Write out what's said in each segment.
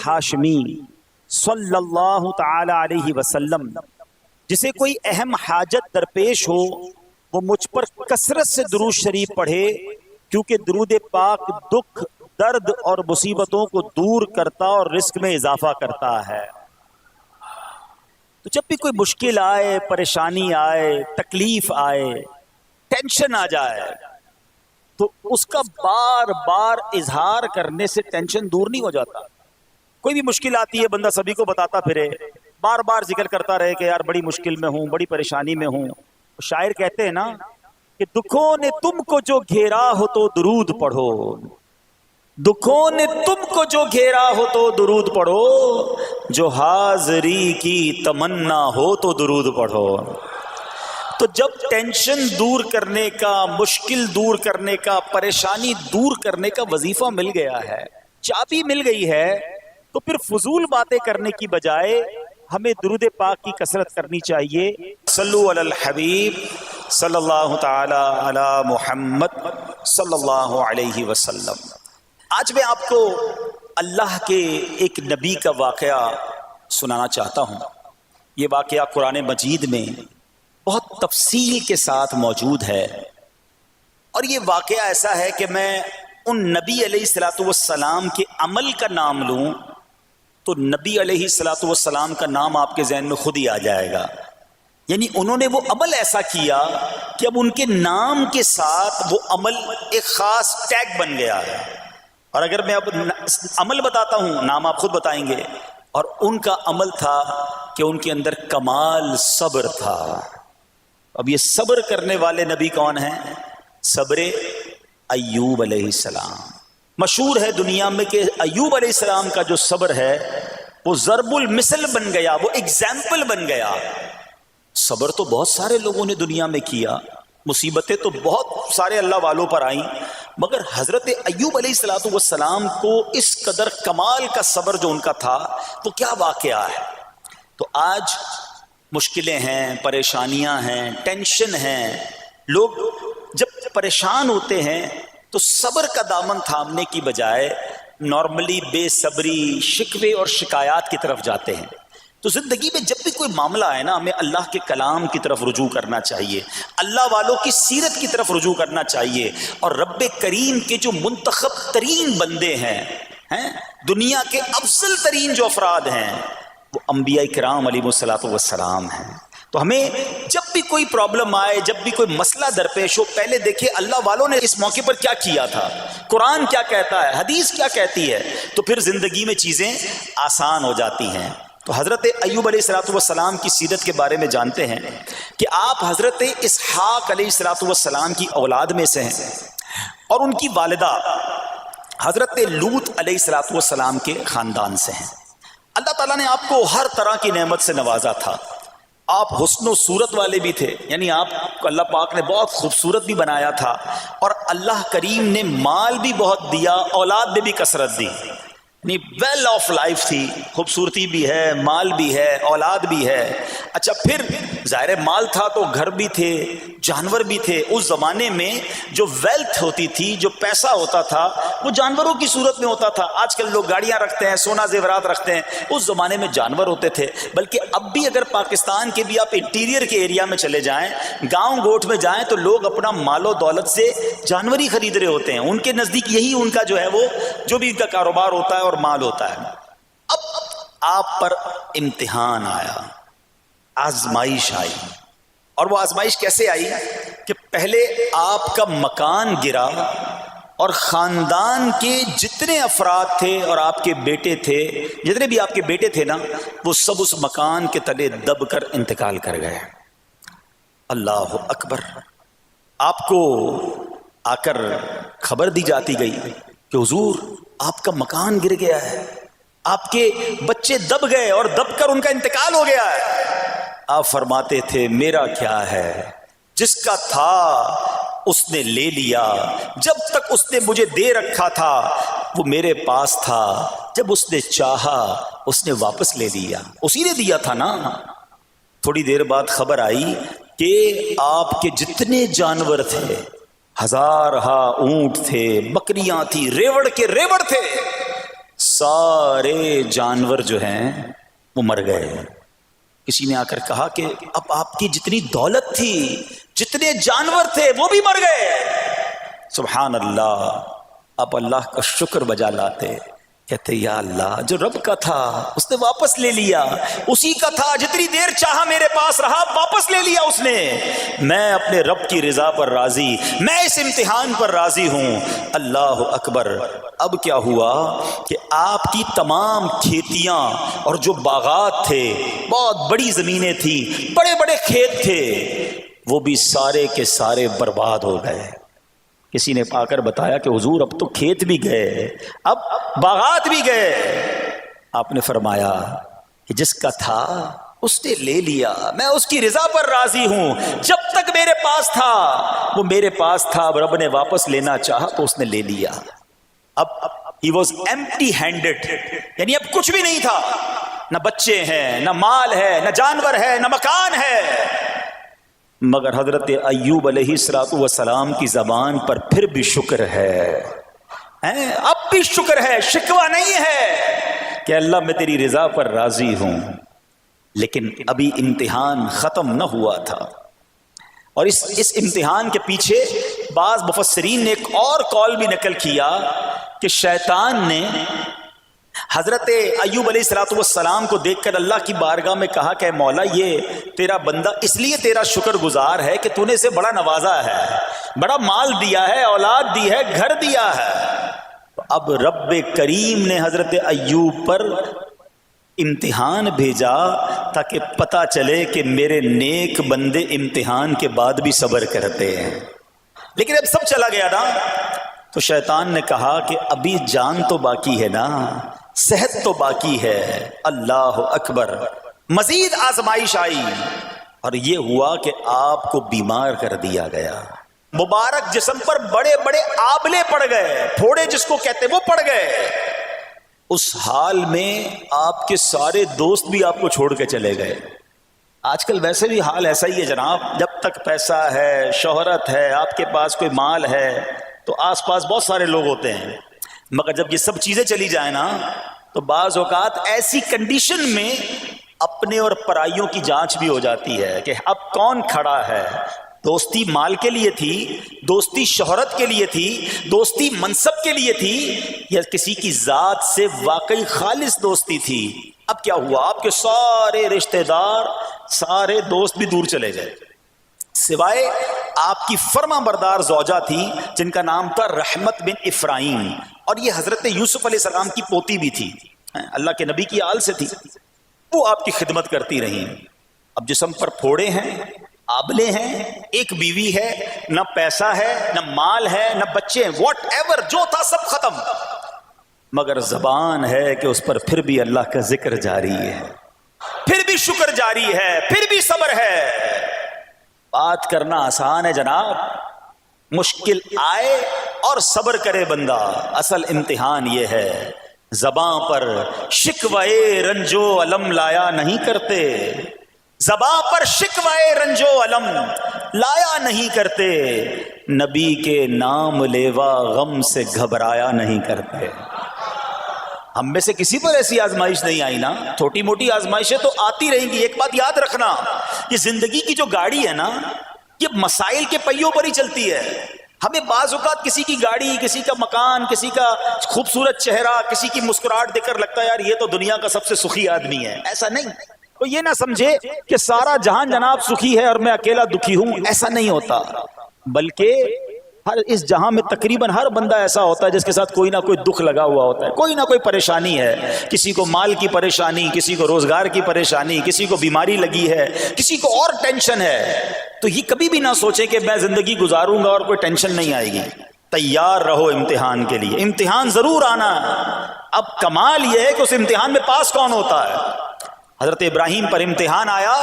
ہاشمی صلی اللہ تعالی علیہ وسلم جسے کوئی اہم حاجت درپیش ہو وہ مجھ پر کثرت سے درود شریف پڑھے، کیونکہ درود پاک دکھ، درد اور مصیبتوں کو دور کرتا اور رزق میں اضافہ کرتا ہے۔ تو جب بھی کوئی مشکل آئے، پریشانی آئے، تکلیف آئے، ٹینشن آ جائے تو اس کا بار بار اظہار کرنے سے ٹینشن دور نہیں ہو جاتا۔ کوئی بھی مشکل آتی ہے بندہ سبھی کو بتاتا پھرے، بار بار ذکر کرتا رہے کہ یار بڑی مشکل میں ہوں، بڑی پریشانی میں ہوں۔ شاعر کہتے ہیں نا کہ دکھوں نے تم کو جو گھیرا ہو تو درود پڑھو، دکھوں نے تم کو جو گھیرا ہو تو درود پڑھو، جو حاضری کی تمنا ہو تو درود پڑھو۔ تو جب ٹینشن دور کرنے کا، مشکل دور کرنے کا، پریشانی دور کرنے کا وظیفہ مل گیا ہے، چابی مل گئی ہے، تو پھر فضول باتیں کرنے کی بجائے ہمیں درود پاک کی کثرت کرنی چاہیے۔ صلو علی الحبیب صلی اللہ تعالی علی محمد صلی اللہ علیہ وسلم۔ آج میں آپ کو اللہ کے ایک نبی کا واقعہ سنانا چاہتا ہوں۔ یہ واقعہ قرآن مجید میں بہت تفصیل کے ساتھ موجود ہے، اور یہ واقعہ ایسا ہے کہ میں ان نبی علیہ السلام کے عمل کا نام لوں تو نبی علیہ السلام کا نام آپ کے ذہن میں خود ہی آ جائے گا۔ یعنی انہوں نے وہ عمل ایسا کیا کہ اب ان کے نام کے ساتھ وہ عمل ایک خاص ٹیگ بن گیا ہے۔ اور اگر میں اب عمل بتاتا ہوں، نام آپ خود بتائیں گے، اور ان کا عمل تھا کہ ان کے اندر کمال صبر تھا۔ اب یہ صبر کرنے والے نبی کون ہیں؟ صبر ایوب علیہ السلام۔ مشہور ہے دنیا میں کہ ایوب علیہ السلام کا جو صبر ہے وہ ضرب المثل بن گیا، وہ ایگزامپل بن گیا۔ صبر تو بہت سارے لوگوں نے دنیا میں کیا، مصیبتیں تو بہت سارے اللہ والوں پر آئیں، مگر حضرت ایوب علیہ السلام کو اس قدر کمال کا صبر جو ان کا تھا وہ کیا واقعہ ہے۔ تو آج مشکلیں ہیں، پریشانیاں ہیں، ٹینشن ہیں، لوگ جب پریشان ہوتے ہیں تو صبر کا دامن تھامنے کی بجائے نارملی بے صبری، شکوے اور شکایات کی طرف جاتے ہیں۔ تو زندگی میں جب بھی کوئی معاملہ آئے نا، ہمیں اللہ کے کلام کی طرف رجوع کرنا چاہیے، اللہ والوں کی سیرت کی طرف رجوع کرنا چاہیے، اور رب کریم کے جو منتخب ترین بندے ہیں، دنیا کے افضل ترین جو افراد ہیں، وہ انبیاء کرام علیہ السلام ہیں۔ تو ہمیں جب بھی کوئی پرابلم آئے، جب بھی کوئی مسئلہ درپیش ہو، پہلے دیکھیں اللہ والوں نے اس موقع پر کیا کیا تھا، قرآن کیا کہتا ہے، حدیث کیا کہتی ہے، تو پھر زندگی میں چیزیں آسان ہو جاتی ہیں۔ تو حضرت ایوب علیہ السلام کی سیرت کے بارے میں جانتے ہیں کہ آپ حضرت اسحاق علیہ السلام کی اولاد میں سے ہیں، اور ان کی والدہ حضرت لوط علیہ السلام کے خاندان سے ہیں۔ اللہ تعالیٰ نے آپ کو ہر طرح کی نعمت سے نوازا تھا۔ آپ حسن و صورت والے بھی تھے، یعنی آپ کو اللہ پاک نے بہت خوبصورت بھی بنایا تھا، اور اللہ کریم نے مال بھی بہت دیا، اولاد میں بھی کثرت دی، یعنی ویل آف لائف تھی، خوبصورتی بھی ہے، مال بھی ہے، اولاد بھی ہے۔ اچھا، پھر ظاہر مال تھا تو گھر بھی تھے، جانور بھی تھے۔ اس زمانے میں جو ویلتھ ہوتی تھی، جو پیسہ ہوتا تھا، وہ جانوروں کی صورت میں ہوتا تھا۔ آج کل لوگ گاڑیاں رکھتے ہیں، سونا زیورات رکھتے ہیں، اس زمانے میں جانور ہوتے تھے۔ بلکہ اب بھی اگر پاکستان کے بھی آپ انٹیریئر کے ایریا میں چلے جائیں، گاؤں گوٹھ میں جائیں، تو لوگ اپنا مال و دولت سے جانور ہی خرید رہے ہوتے ہیں۔ ان کے نزدیک یہی ان کا جو ہے، وہ جو بھی ان کا کاروبار ہوتا ہے اور مال ہوتا ہے۔ اب آپ پر امتحان آیا، آزمائش آئی، اور وہ آزمائش کیسے آئی کہ پہلے آپ کا مکان گرا، اور خاندان کے جتنے افراد تھے اور آپ کے بیٹے تھے، جتنے بھی آپ کے بیٹے تھے نا، وہ سب اس مکان کے تلے دب کر انتقال کر گئے۔ اللہ اکبر۔ آپ کو آ کر خبر دی جاتی گئی کہ حضور آپ کا مکان گر گیا ہے، آپ کے بچے دب گئے اور دب کر ان کا انتقال ہو گیا ہے۔ آپ فرماتے تھے میرا کیا ہے، جس کا تھا اس نے لے لیا، جب تک اس نے مجھے دے رکھا تھا وہ میرے پاس تھا، جب اس نے چاہا اس نے واپس لے لیا، اسی نے دیا تھا نا۔ تھوڑی دیر بعد خبر آئی کہ آپ کے جتنے جانور تھے، ہزارہا اونٹ تھے، بکریاں تھی، ریوڑ کے ریوڑ تھے، سارے جانور جو ہیں وہ مر گئے. کسی نے آ کر کہا کہ اب آپ کی جتنی دولت تھی، جتنے جانور تھے، وہ بھی مر گئے. سبحان اللہ. آپ اللہ کا شکر بجا لاتے، کہتے یا اللہ جو رب کا تھا اس نے واپس لے لیا، اسی کا تھا، جتنی دیر چاہا میرے پاس رہا، واپس لے لیا اس نے. میں اپنے رب کی رضا پر راضی، میں اس امتحان پر راضی ہوں. اللہ اکبر. اب کیا ہوا کہ آپ کی تمام کھیتیاں اور جو باغات تھے، بہت بڑی زمینیں تھیں، بڑے بڑے کھیت تھے، وہ بھی سارے کے سارے برباد ہو گئے. کسی نے آ کر بتایا کہ حضور اب تو کھیت بھی گئے، اب باغات بھی گئے. آپ نے فرمایا کہ جس کا تھا اس نے لے لیا، میں اس کی رضا پر راضی ہوں. جب تک میرے پاس تھا وہ میرے پاس تھا، اب رب نے واپس لینا چاہا تو اس نے لے لیا. اب he was empty handed، یعنی اب کچھ بھی نہیں تھا، نہ بچے ہیں، نہ مال ہے، نہ جانور ہے، نہ مکان ہے. مگر حضرت ایوب علیہ السلام کی زبان پر پھر بھی شکر ہے، اب بھی شکر ہے، شکوہ نہیں ہے کہ اللہ میں تیری رضا پر راضی ہوں. لیکن ابھی امتحان ختم نہ ہوا تھا، اور اس امتحان کے پیچھے بعض مفسرین نے ایک اور قول بھی نقل کیا کہ شیطان نے حضرت ایوب علیہ السلام کو دیکھ کر اللہ کی بارگاہ میں کہا کہ مولا یہ تیرا بندہ اس لیے تیرا شکر گزار ہے کہ تو نے اسے بڑا نوازا ہے، بڑا مال دیا ہے، اولاد دی ہے، گھر دیا ہے. اب رب کریم نے حضرت ایوب پر امتحان بھیجا تاکہ پتہ چلے کہ میرے نیک بندے امتحان کے بعد بھی صبر کرتے ہیں. لیکن اب سب چلا گیا نا، تو شیطان نے کہا کہ ابھی جان تو باقی ہے نا، صحت تو باقی ہے. اللہ اکبر. مزید آزمائش آئی اور یہ ہوا کہ آپ کو بیمار کر دیا گیا. مبارک جسم پر بڑے بڑے آبلے پڑ گئے، پھوڑے جس کو کہتے وہ پڑ گئے. اس حال میں آپ کے سارے دوست بھی آپ کو چھوڑ کے چلے گئے. آج کل ویسے بھی حال ایسا ہی ہے جناب، جب تک پیسہ ہے، شہرت ہے، آپ کے پاس کوئی مال ہے تو آس پاس بہت سارے لوگ ہوتے ہیں. مگر جب یہ سب چیزیں چلی جائیں نا تو بعض اوقات ایسی کنڈیشن میں اپنے اور پرائیوں کی جانچ بھی ہو جاتی ہے کہ اب کون کھڑا ہے. دوستی مال کے لیے تھی، دوستی شہرت کے لیے تھی، دوستی منصب کے لیے تھی، یا کسی کی ذات سے واقعی خالص دوستی تھی. اب کیا ہوا، آپ کے سارے رشتہ دار، سارے دوست بھی دور چلے گئے، سوائے آپ کی فرما بردار زوجہ تھی جن کا نام تھا رحمت بن افراہیم، اور یہ حضرت یوسف علیہ السلام کی پوتی بھی تھی، اللہ کے نبی کی آل سے تھی. وہ آپ کی خدمت کرتی رہی. اب جسم پر پھوڑے ہیں، آبلے ہیں، ایک بیوی ہے، نہ پیسہ ہے، نہ مال ہے، نہ بچے ہیں، واٹ ایور جو تھا سب ختم. مگر زبان ہے کہ اس پر پھر بھی اللہ کا ذکر جاری ہے، پھر بھی شکر جاری ہے، پھر بھی صبر ہے. بات کرنا آسان ہے جناب، مشکل آئے اور صبر کرے بندہ. اصل امتحان یہ ہے، زباں پر شکوائے رنجو علم لایا نہیں کرتے، زباں پر شکوائے رنجو علم لایا نہیں کرتے، نبی کے نام لیوا غم سے گھبرایا نہیں کرتے. ہم میں سے کسی پر ایسی آزمائش نہیں آئی نا، چھوٹی موٹی آزمائشیں تو آتی رہیں گی. ایک بات یاد رکھنا، یہ زندگی کی جو گاڑی ہے نا، یہ مسائل کے پہیوں پر ہی چلتی ہے. ہمیں بعض اوقات کسی کی گاڑی، کسی کا مکان، کسی کا خوبصورت چہرہ، کسی کی مسکراہٹ دیکھ کر لگتا ہے یار یہ تو دنیا کا سب سے سخی آدمی ہے. ایسا نہیں. تو یہ نہ سمجھے کہ سارا جہان جناب سخی ہے اور میں اکیلا دکھی ہوں، ایسا نہیں ہوتا. بلکہ اس جہاں میں تقریباً ہر بندہ ایسا ہوتا ہے جس کے ساتھ کوئی نہ کوئی دکھ لگا ہوا ہوتا ہے، کوئی نہ کوئی پریشانی ہے. کسی کو مال کی پریشانی، کسی کو روزگار کی پریشانی، کسی کو بیماری لگی ہے، کسی کو اور ٹینشن ہے. تو یہ کبھی بھی نہ سوچے کہ میں زندگی گزاروں گا اور کوئی ٹینشن نہیں آئے گی. تیار رہو امتحان کے لیے، امتحان ضرور آنا. اب کمال یہ ہے کہ اس امتحان میں پاس کون ہوتا ہے. حضرت ابراہیم پر امتحان آیا،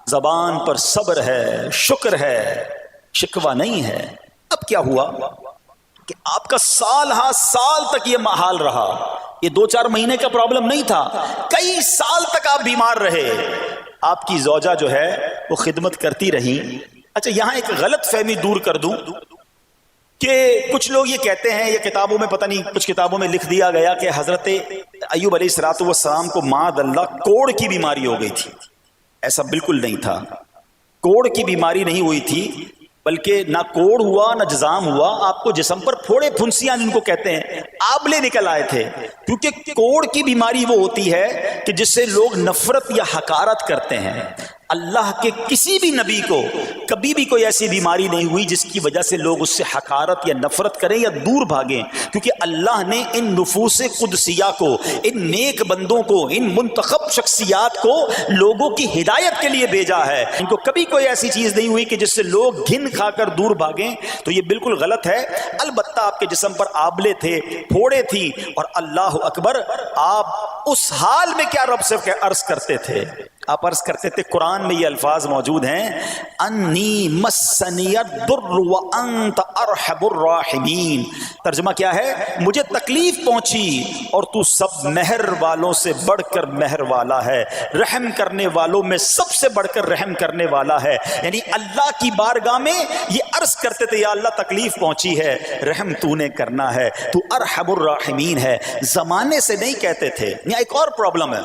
زبان پر صبر ہے، شکر ہے، شکوہ نہیں ہے. اب کیا ہوا کہ آپ کا سال ہاں سال تک یہ حال رہا. یہ 2-4 مہینے کا پرابلم نہیں تھا، کئی سال تک آپ بیمار رہے. آپ کی زوجہ جو ہے وہ خدمت کرتی رہی. اچھا یہاں ایک غلط فہمی دور کر دوں کہ کچھ لوگ یہ کہتے ہیں، یہ کتابوں میں پتہ نہیں کچھ کتابوں میں لکھ دیا گیا کہ حضرت ایوب علیہ الصلوۃ والسلام کو معاذ اللہ کوڑ کی بیماری ہو گئی تھی. ایسا بالکل نہیں تھا، کوڑ کی بیماری نہیں ہوئی تھی، بلکہ نہ کوڑ ہوا نہ جزام ہوا. آپ کو جسم پر پھوڑے پھنسیاں جن کو کہتے ہیں آبلے نکل آئے تھے. کیونکہ کوڑ کی بیماری وہ ہوتی ہے کہ جس سے لوگ نفرت یا حقارت کرتے ہیں. اللہ کے کسی بھی نبی کو کبھی بھی کوئی ایسی بیماری نہیں ہوئی جس کی وجہ سے لوگ اس سے حقارت یا نفرت کریں یا دور بھاگیں. کیونکہ اللہ نے ان نفوس قدسیہ کو، ان نیک بندوں کو، ان منتخب شخصیات کو لوگوں کی ہدایت کے لیے بھیجا ہے. ان کو کبھی کوئی ایسی چیز نہیں ہوئی کہ جس سے لوگ گھن کھا کر دور بھاگیں. تو یہ بالکل غلط ہے. البتہ آپ کے جسم پر آبلے تھے، پھوڑے تھی، اور اللہ اکبر آپ اس حال میں کیا رب سے عرض کرتے تھے؟ آپ عرض کرتے تھے، قرآن میں یہ الفاظ موجود ہیں، انی مسنی الضر وانت ارحم الراحمین. ترجمہ کیا ہے؟ مجھے تکلیف پہنچی اور تو سب مہر والوں سے بڑھ کر مہر والا ہے، رحم کرنے والوں میں سب سے بڑھ کر رحم کرنے والا ہے. یعنی اللہ کی بارگاہ میں یہ عرض کرتے تھے، یا اللہ تکلیف پہنچی ہے، رحم تو نے کرنا ہے، تو ارحم الراحمین ہے. زمانے سے نہیں کہتے تھے. یہاں ایک اور پرابلم ہے،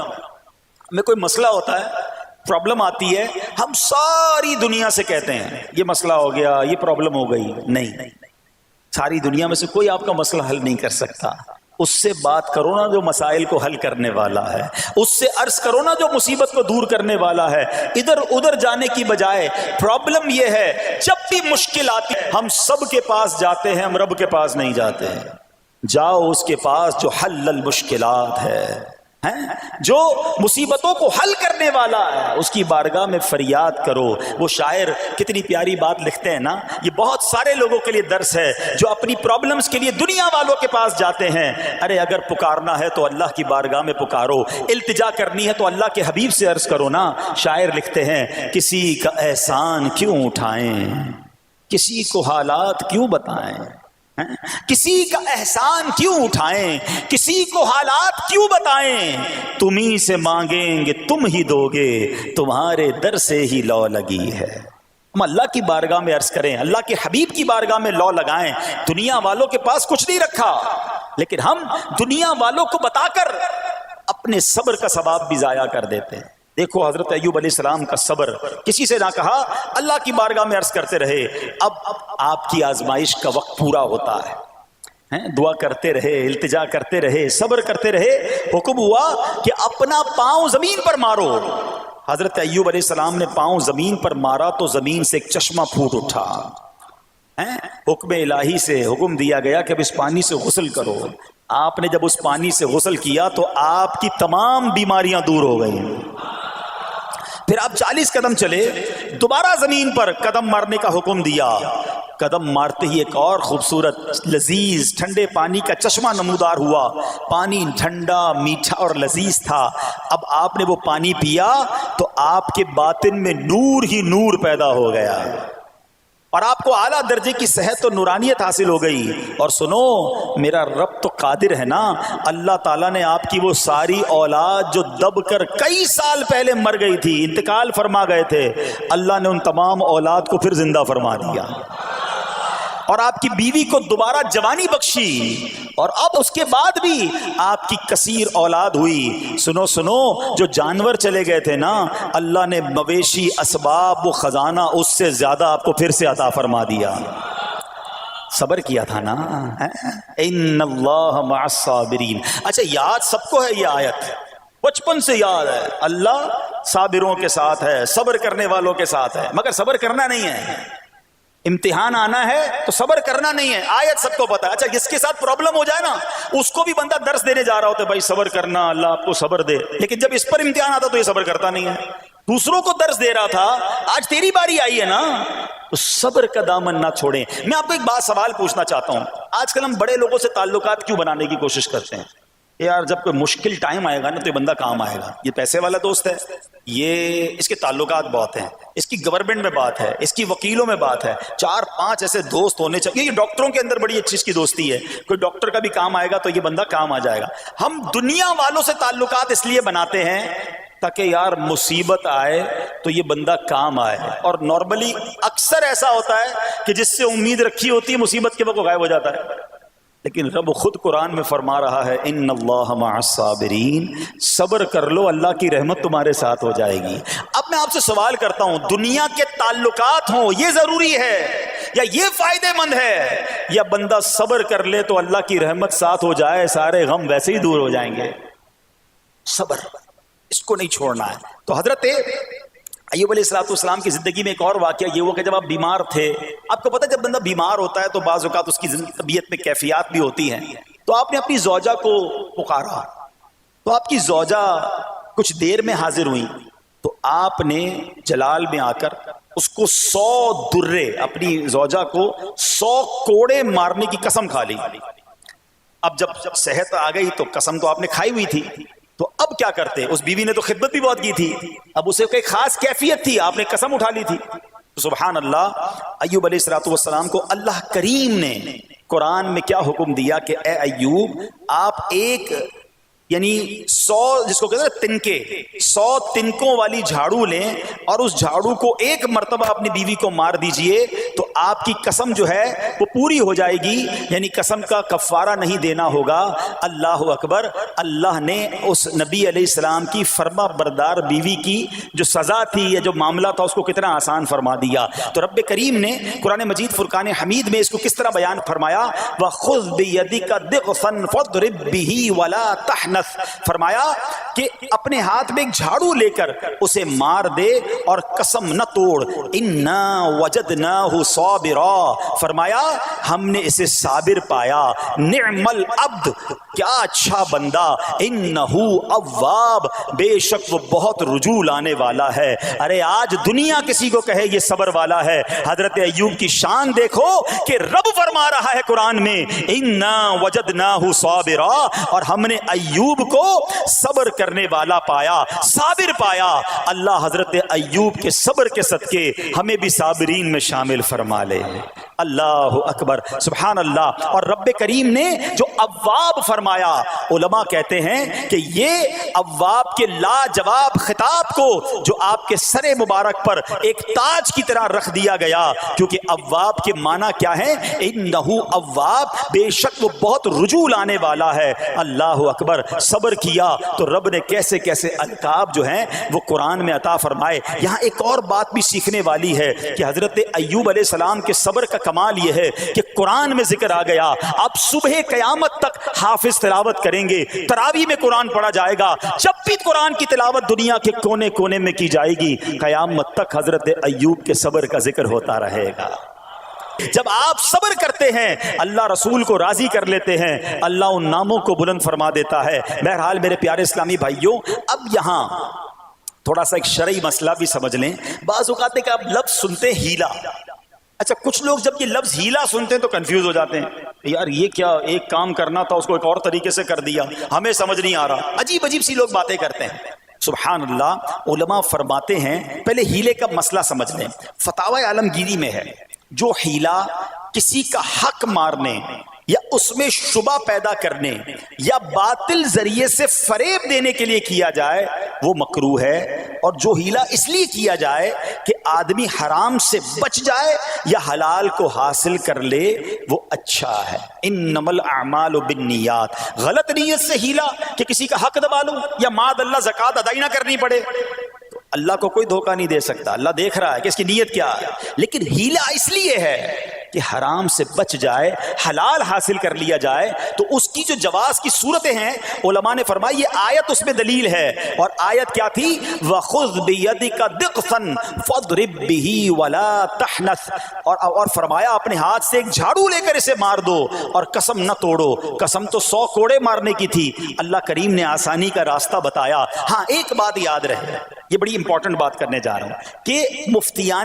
میں کوئی مسئلہ ہوتا ہے، پرابلم آتی ہے، ہم ساری دنیا سے کہتے ہیں یہ مسئلہ ہو گیا، یہ پرابلم ہو گئی. نہیں، ساری دنیا میں سے کوئی آپ کا مسئلہ حل نہیں کر سکتا. اس سے بات کرو نا جو مسائل کو حل کرنے والا ہے، اس سے عرض کرو نا جو مصیبت کو دور کرنے والا ہے. ادھر ادھر جانے کی بجائے پرابلم یہ ہے، جب بھی مشکل آتی ہم سب کے پاس جاتے ہیں، ہم رب کے پاس نہیں جاتے ہیں. جاؤ اس کے پاس جو حل المشکلات ہے، جو مصیبتوں کو حل کرنے والا ہے، اس کی بارگاہ میں فریاد کرو. وہ شاعر کتنی پیاری بات لکھتے ہیں نا، یہ بہت سارے لوگوں کے لیے درس ہے جو اپنی پرابلمز کے لیے دنیا والوں کے پاس جاتے ہیں. ارے اگر پکارنا ہے تو اللہ کی بارگاہ میں پکارو، التجا کرنی ہے تو اللہ کے حبیب سے عرض کرو نا. شاعر لکھتے ہیں، کسی کا احسان کیوں اٹھائیں، کسی کو حالات کیوں بتائیں، کسی کا احسان کیوں اٹھائیں، کسی کو حالات کیوں بتائیں. تمہیں سے مانگیں گے تم ہی دو گے، تمہارے در سے ہی لو لگی ہے. ہم اللہ کی بارگاہ میں عرض کریں، اللہ کے حبیب کی بارگاہ میں لو لگائیں. دنیا والوں کے پاس کچھ نہیں رکھا، لیکن ہم دنیا والوں کو بتا کر اپنے صبر کا ثواب بھی ضائع کر دیتے ہیں. دیکھو حضرت ایوب علیہ السلام کا صبر، کسی سے نہ کہا، اللہ کی بارگاہ میں عرض کرتے رہے. اب آپ کی آزمائش کا وقت پورا ہوتا ہے، دعا کرتے رہے، التجا کرتے رہے، صبر کرتے رہے. حکم ہوا کہ اپنا پاؤں زمین پر مارو. حضرت ایوب علیہ السلام نے پاؤں زمین پر مارا تو زمین سے ایک چشمہ پھوٹ اٹھا. حکم الہی سے حکم دیا گیا کہ اب اس پانی سے غسل کرو. آپ نے جب اس پانی سے غسل کیا تو آپ کی تمام بیماریاں دور ہو گئیں. پھر آپ 40 قدم چلے، دوبارہ زمین پر قدم مارنے کا حکم دیا. قدم مارتے ہی ایک اور خوبصورت لذیذ ٹھنڈے پانی کا چشمہ نمودار ہوا. پانی ٹھنڈا، میٹھا اور لذیذ تھا. اب آپ نے وہ پانی پیا تو آپ کے باطن میں نور ہی نور پیدا ہو گیا، اور آپ کو اعلیٰ درجے کی صحت و نورانیت حاصل ہو گئی. اور سنو، میرا رب تو قادر ہے نا، اللہ تعالیٰ نے آپ کی وہ ساری اولاد جو دب کر کئی سال پہلے مر گئی تھی، انتقال فرما گئے تھے، اللہ نے ان تمام اولاد کو پھر زندہ فرما دیا، اور آپ کی بیوی کو دوبارہ جوانی بخشی، اور اب اس کے بعد بھی آپ کی کثیر اولاد ہوئی. سنو سنو، جو جانور چلے گئے تھے نا، اللہ نے مویشی، اسباب، وہ خزانہ اس سے زیادہ آپ کو پھر سے عطا فرما دیا. صبر کیا تھا نا. ان اللہ مع الصابرین. اچھا، یاد سب کو ہے یہ آیت، بچپن سے یاد ہے، اللہ صابروں کے ساتھ ہے، صبر کرنے والوں کے ساتھ ہے. مگر صبر کرنا نہیں ہے، امتحان آنا ہے تو صبر کرنا نہیں ہے. آیت سب کو پتا ہے. اچھا، جس کے ساتھ پرابلم ہو جائے نا، اس کو بھی بندہ درس دینے جا رہا ہوتا ہے، بھائی صبر کرنا، اللہ آپ کو صبر دے. لیکن جب اس پر امتحان آتا تو یہ صبر کرتا نہیں ہے. دوسروں کو درس دے رہا تھا، آج تیری باری آئی ہے نا، تو صبر کا دامن نہ چھوڑیں. میں آپ کو ایک بات سوال پوچھنا چاہتا ہوں. آج کل ہم بڑے لوگوں سے تعلقات کیوں بنانے کی کوشش کرتے ہیں؟ یار جب کوئی مشکل ٹائم آئے گا نا تو یہ بندہ کام آئے گا. یہ پیسے والا دوست ہے، یہ اس کے تعلقات بہت ہیں، اس کی گورنمنٹ میں بات ہے، اس کی وکیلوں میں بات ہے. 4-5 ایسے دوست ہونے چاہیے. یہ ڈاکٹروں کے اندر بڑی اچھی اس کی دوستی ہے، کوئی ڈاکٹر کا بھی کام آئے گا تو یہ بندہ کام آ جائے گا. ہم دنیا والوں سے تعلقات اس لیے بناتے ہیں تاکہ یار مصیبت آئے تو یہ بندہ کام آئے. اور نارملی اکثر ایسا ہوتا ہے کہ جس سے امید رکھی ہوتی ہے مصیبت کے وقت غائب ہو جاتا ہے. لیکن رب خود قرآن میں فرما رہا ہے ان اللہ مع الصابرین، صبر کر لو اللہ کی رحمت تمہارے ساتھ ہو جائے گی. اب میں آپ سے سوال کرتا ہوں، دنیا کے تعلقات ہوں یہ ضروری ہے یا یہ فائدے مند ہے، یا بندہ صبر کر لے تو اللہ کی رحمت ساتھ ہو جائے سارے غم ویسے ہی دور ہو جائیں گے؟ صبر اس کو نہیں چھوڑنا ہے. تو حضرت ایوب علیہ السلام کی زندگی میں ایک اور واقعہ یہ ہوا کہ جب آپ بیمار تھے، آپ کو پتہ ہے جب بندہ بیمار ہوتا ہے تو بعض اوقات اس کی طبیعت میں کیفیات بھی ہوتی ہیں. تو آپ نے اپنی زوجہ کو پکارا تو آپ کی زوجہ کچھ دیر میں حاضر ہوئی. تو آپ نے جلال میں آ کر اس کو 100 درے، اپنی زوجہ کو 100 کوڑے مارنے کی قسم کھا لی. اب جب صحت آ گئی تو قسم تو آپ نے کھائی ہوئی تھی، تو اب کیا کرتے؟ اس بیوی نے تو خدمت بھی بہت کی تھی، اب اسے کوئی خاص کیفیت تھی، آپ نے قسم اٹھا لی تھی. سبحان اللہ، ایوب علیہ السلام کو اللہ کریم نے قرآن میں کیا حکم دیا کہ اے ایوب آپ ایک یعنی 100 جس کو کہتے ہیں تنکے، 100 تنکوں والی جھاڑو لیں اور اس جھاڑو کو ایک مرتبہ اپنی بیوی کو مار دیجئے تو آپ کی قسم جو ہے وہ پوری ہو جائے گی، یعنی قسم کا کفارہ نہیں دینا ہوگا. اللہ اکبر. اللہ نے اس نبی علیہ السلام کی فرما بردار بیوی کی جو سزا تھی یا جو معاملہ تھا اس کو کتنا آسان فرما دیا. تو رب کریم نے قرآن مجید فرقان حمید میں اس کو کس طرح بیان فرمایا، وَخُذْ بِيَدِكَ ضِغْثًا فَاضْرِب بِهِ وَلَا تَحْنَثْ، فرمایا کہ اپنے ہاتھ میں ایک جھاڑو لے کر اسے مار دے اور قسم نہ توڑ. اِنَّا وَجَدْنَاهُ صَابِرًا، فرمایا ہم نے اسے صابر پایا. نعم العبد، کیا اچھا بندہ. اِنَّهُ اواب، بے شک وہ بہت رجوع لانے والا ہے. ارے آج دنیا کسی کو کہے یہ صبر والا ہے، حضرت ایوب کی شان دیکھو کہ رب فرما رہا ہے قرآن میں اِنَّا وَجَدْنَاهُ صَابِرًا، اور ہم نے ایوب کو صبر کرنے والا پایا، صابر پایا. اللہ حضرت ایوب کے صبر کے صدقے ہمیں بھی صابرین میں شامل فرما لے. اللہ اکبر، سبحان اللہ. اور رب کریم نے جو اواب فرمایا، علماء کہتے ہیں کہ یہ اواب کے لاجواب خطاب کو جو آپ کے سر مبارک پر ایک تاج کی طرح رکھ دیا گیا، کیونکہ اواب کے معنی کیا ہے؟ انہو اواب، بے شک وہ بہت رجوع لانے والا ہے. اللہ اکبر. صبر کیا تو رب نے کیسے کیسے القاب جو ہیں وہ قرآن میں عطا فرمائے. یہاں ایک اور بات بھی سیکھنے والی ہے کہ حضرت ایوب علیہ السلام کے صبر کا کمال یہ ہے کہ قرآن میں ذکر آ گیا. اب صبح قیامت تک حافظ تلاوت کریں گے، تراویح میں قرآن پڑھا جائے گا، جب بھی قرآن کی تلاوت دنیا کے کونے کونے میں کی جائے گی، قیامت تک حضرت ایوب کے صبر کا ذکر ہوتا رہے گا. جب آپ صبر کرتے ہیں اللہ رسول کو راضی کر لیتے ہیں، اللہ ان ناموں کو بلند فرما دیتا ہے. بہرحال میرے پیارے اسلامی بھائیوں، اب یہاں تھوڑا سا ایک شرعی مسئلہ بھی سمجھ لیں. بعض اوقات کہ آپ لفظ سنتے ہیلا، اچھا کچھ لوگ جب یہ لفظ ہیلا سنتے ہیں تو کنفیوز ہو جاتے ہیں، یار یہ کیا، ایک کام کرنا تھا اس کو ایک اور طریقے سے کر دیا، ہمیں سمجھ نہیں آ رہا. عجیب عجیب سی لوگ باتیں کرتے ہیں. سبحان اللہ. علماء فرماتے ہیں پہلے ہیلے کا مسئلہ سمجھ لیں. فتاوی عالمگیری میں ہے جو ہیلا کسی کا حق مارنے یا اس میں شبہ پیدا کرنے یا باطل ذریعے سے فریب دینے کے لیے کیا جائے وہ مکروہ ہے، اور جو ہیلا اس لیے کیا جائے کہ آدمی حرام سے بچ جائے یا حلال کو حاصل کر لے وہ اچھا ہے. انما الاعمال بالنیات، غلط نیت سے ہیلا کہ کسی کا حق دبا لوں یا معاذ اللہ زکوٰۃ ادا ہی نہ کرنی پڑے، اللہ کو کوئی دھوکہ نہیں دے سکتا، اللہ دیکھ رہا ہے کہ اس کی نیت کیا ہے. لیکن ہیلا اس لیے ہے کہ حرام سے بچ جائے، حلال حاصل کر لیا جائے. تو اس کی جو جواز کی صورتیں ہیں علماء نے فرمایا یہ آیت اس میں دلیل ہے. اور آیت کیا تھی؟ وَخُذْ بِيَدِكَ ضِغْثًا فَاضْرِب بِهِ وَلَا تَحْنَثْ، اور فرمایا اپنے ہاتھ سے ایک جھاڑو لے کر اسے مار دو اور قسم نہ توڑو. قسم تو 100 کوڑے مارنے کی تھی، اللہ کریم نے آسانی کا راستہ بتایا. ہاں ایک بات یاد رہے، یہ بڑی امپورٹنٹ بات کرنے جا رہا ہوں کہ مفتیان